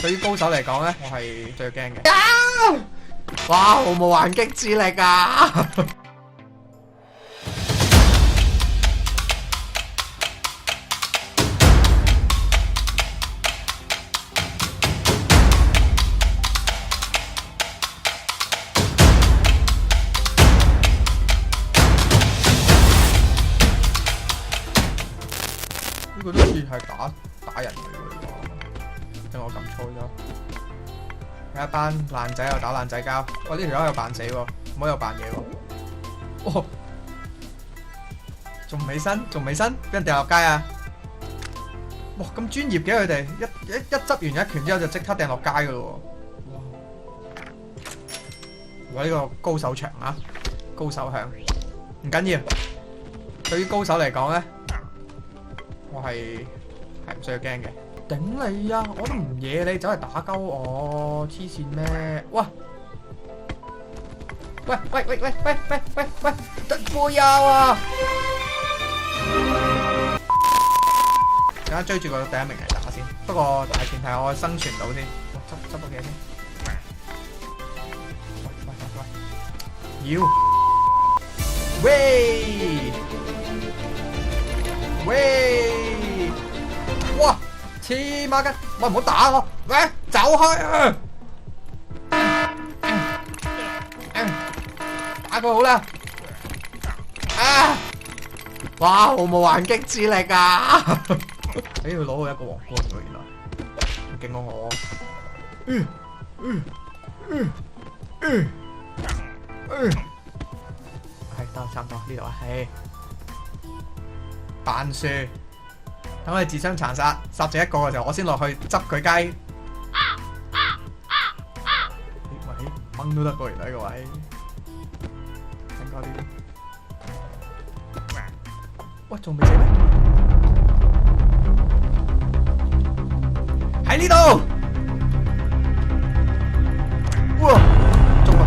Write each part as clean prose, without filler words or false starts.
對於高手嚟講咧，我係最驚嘅。哇！毫無還擊之力啊！呢個都似係打人嚟喎，因為我撳錯咗。有一班爛仔又打爛仔交，哇！呢條友又扮死喎，唔好又扮嘢喎。哇！仲未伸，俾人掉落街啊！哇！咁專業嘅佢哋，一執完一拳之後就即刻掟落街噶咯喎。哇！呢個高手場啊，高手向，唔緊要。對於高手嚟講咧，我係唔需要驚嘅。頂你啊！我都唔惹你，走嚟打鳩我，黐線咩？哇！喂！不要啊！等下追住個第一名嚟打先。不過大前提我生存到先。執到嘢先。喂！喂！哇！黐孖筋！喂，唔好打我！喂，走開啊！打佢好啦！啊！哇，毫無還擊之力啊！你要攞到一個皇冠喎，原來勁過我。係得差唔多呢度啊，係扮輸。等我哋自相殘殺，殺咗一個嘅時候，我先落去執佢雞。喂，掹都得過，原來呢個位。整多啲。喂，仲未死咩？喺呢度。哇！中啊！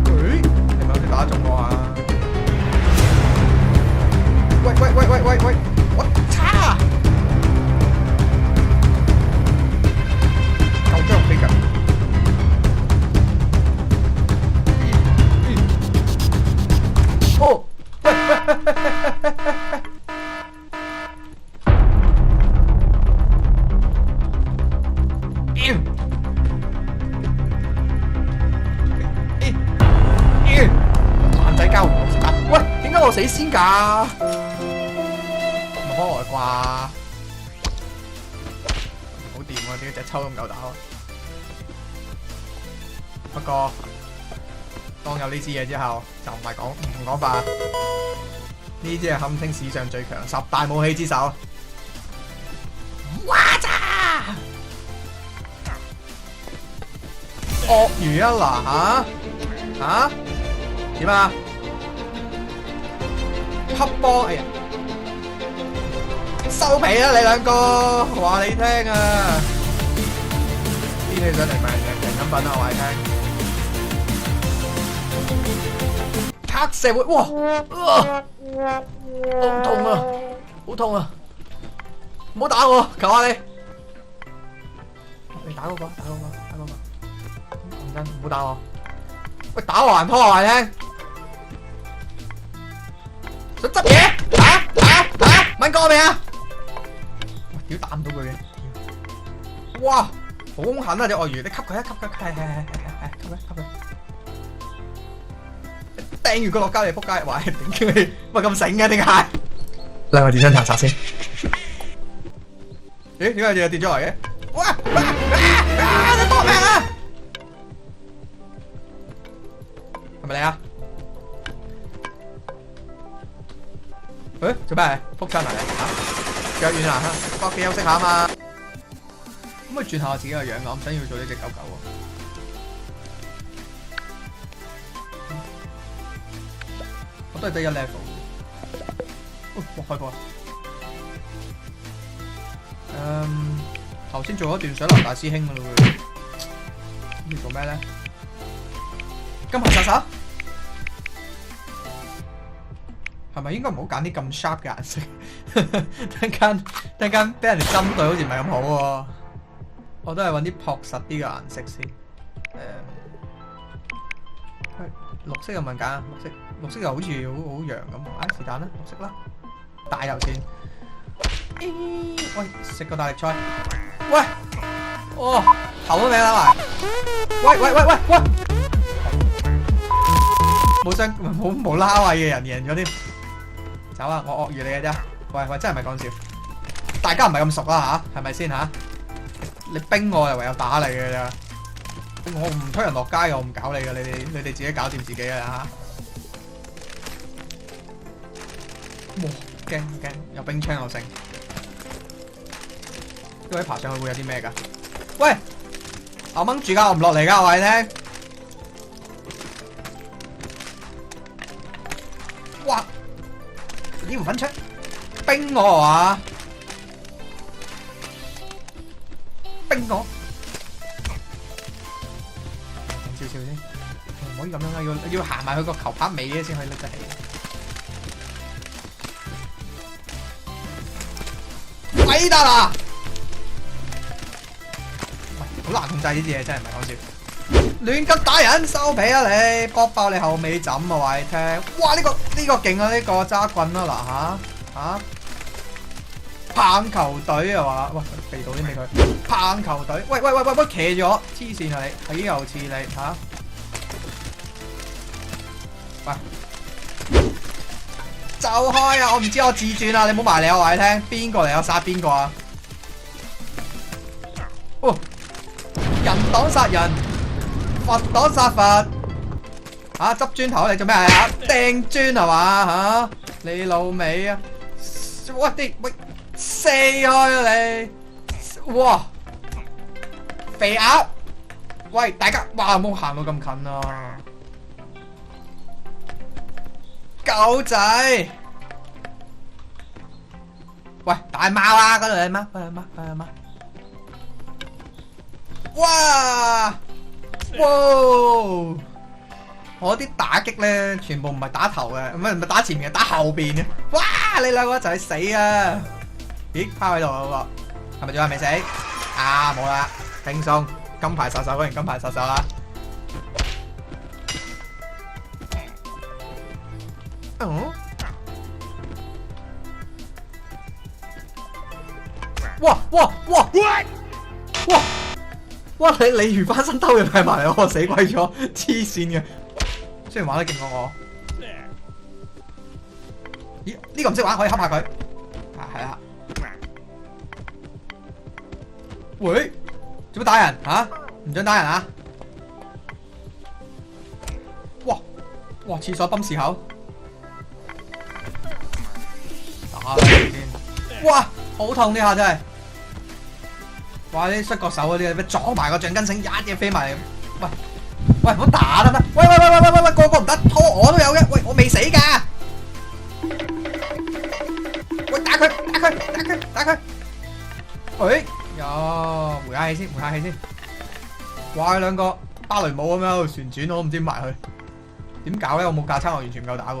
誒，係咪好似打中我啊？喂！我擦！夠姜飛㗎！哦！爛仔交唔到時間。喂，點解我死先㗎？開外掛，好掂啊！點解隻抽都唔夠打啊？不過當有呢支嘢之後，就唔講法。呢支係堪稱史上最強10大武器之首。哇咋！鱷魚啊嗱嚇點啊？黑波哎呀！收皮啦！你兩個話你聽啊！啲起上嚟咪人飲品啊！話你聽，黑社會哇！好痛啊！好痛啊！唔好打我，求下你！你打嗰個，打嗰個，認真，唔好打我！喂，打我還拖我話你聽！想執嘢？問過未啊？屌打唔到佢嘅，哇，好兇狠啊隻鱷魚！你吸佢一吸佢，係，吸佢，掟完佢落街你仆街，喂，點叫你喂咁醒嘅點解？兩個自相殘殺先。咦？點解又跌咗嚟嘅？哇！你搏命啊！係咪你啊？誒，做咩？仆親嚟嚇！腳軟啊！返屋企休息下啊嘛。可唔可以轉下我自己個樣啊？我唔想要做呢隻狗狗喎。我都係得1 level。哇！開波啦！頭先做咗段水流大師兄噶啦喎。要做咩咧？金牌殺手？係咪應該唔好揀啲咁 sharp 嘅顏色？突然間俾人哋針對，好似唔係咁好喎。我都係揾啲樸實啲嘅顏色先。綠色有冇人揀啊？綠色又好似好揚咁。是但啦，綠色啦。大油先。喂，食個大力菜。喂，哦，頭都歪啦埋。喂！冇拉位嘅人贏咗添。走啊！我鱷魚你嘅啫。喂，真係唔係講笑。大家唔係咁熟啦吓，係咪先吓？你冰我又唯有打你嘅咋。我唔推人落街嘅，我唔搞你嘅，你哋自己搞掂自己嘅吓。哇！驚，有冰槍又剩。呢位爬上去會有啲咩㗎？喂！我掹住㗎，我唔落嚟㗎，我話你聽。哇！呢唔分出，冰我啊！冰我！少少先，唔可以咁樣啊！要行埋去個球拍尾嘅先可以拎得起。鬼得啦！喂，好難控制呢啲嘢，真係唔係講笑。亂咁打人，收皮啊你！搏爆你後尾枕啊！話你聽。哇！呢個勁啊！呢個揸棍啦嗱吓。棒球隊啊嘛，喂，避到啲俾佢。棒球隊，喂，騎咗，黐線啊你，豈有此理吓！喂，就開啊！我唔知我自轉啊，你唔好埋嚟我話你聽，邊個嚟啊？殺邊個啊？哦，人擋殺人，佛擋殺佛。吓，執磚頭你做咩啊？掟磚係嘛吓？你老味啊！喂。死開啊你！哇，肥鴨！喂，大家，哇，冇行到咁近啊！狗仔！喂，大貓啊，嗰度係貓，係貓！哇！我啲打擊咧，全部唔係打頭嘅，唔係打前面嘅，打後邊嘅。哇！你兩個就係死啊！咦，趴喺度嗰個，係咪仲係未死？啊，冇啦，輕鬆，金牌殺手，果然金牌殺手啦！哇！你如翻身兜嘢係埋我，死鬼咗，黐線嘅。雖然玩得勁過我，咦？呢個唔識玩，可以恰下佢。啊，係啦。喂，做乜打人吓？唔准打人啊！哇！廁所泵匙口，打你先！哇，好痛呢下真係！哇，啲摔角手嗰啲，咩撞埋個橡筋繩，一嘢飛埋嚟！喂，唔好打得唔得？喂，個個唔得，拖我都有嘅。喂，我未死㗎！喂，打佢！喂！有回下氣先。哇！兩個芭蕾舞咁樣喺度旋轉，我都唔知點埋去。點搞咧？我冇架撐，我完全唔夠打嘅。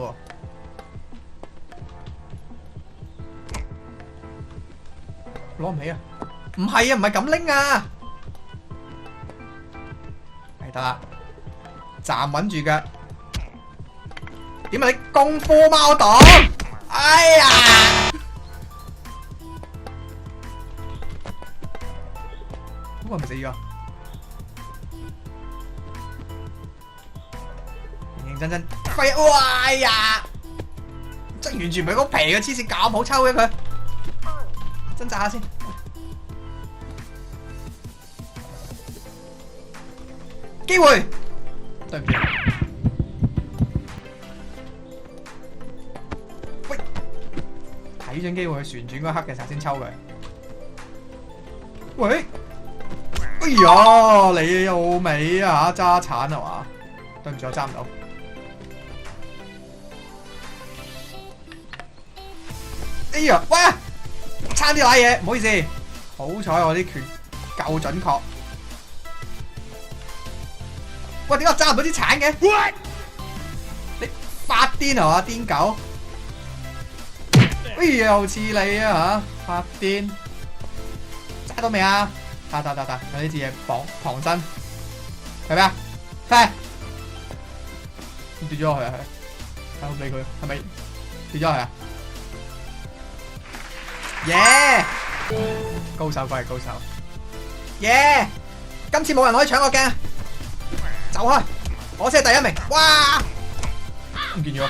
攞唔起啊！唔係咁拎啊！係得啦，站穩住腳。點啊你功夫貓黨？哎呀！嗰個唔死咗，認認真真廢！哇哎呀！真完全唔係個皮嘅黐線，咁好抽嘅佢，掙扎下先。機會，對唔住。喂，睇準機會去旋轉嗰刻嘅時候先抽佢。喂！哎呀，你老味啊，揸鏟係嘛？對唔住，我揸唔到。哎呀，喂，差啲瀨嘢，唔好意思。好彩我啲拳夠準確。喂，點解我揸唔到啲鏟嘅？你發癲係嘛，癲狗？哎呀，又似你啊嚇！發癲，揸到未啊？得，有呢支嘢旁身，係咩啊？快！跌咗落去啊！睇好俾佢，係咪跌咗落去啊？耶！高手果係高手，耶！今次冇人可以搶我鏡，走開！我先係第一名，哇！唔見咗，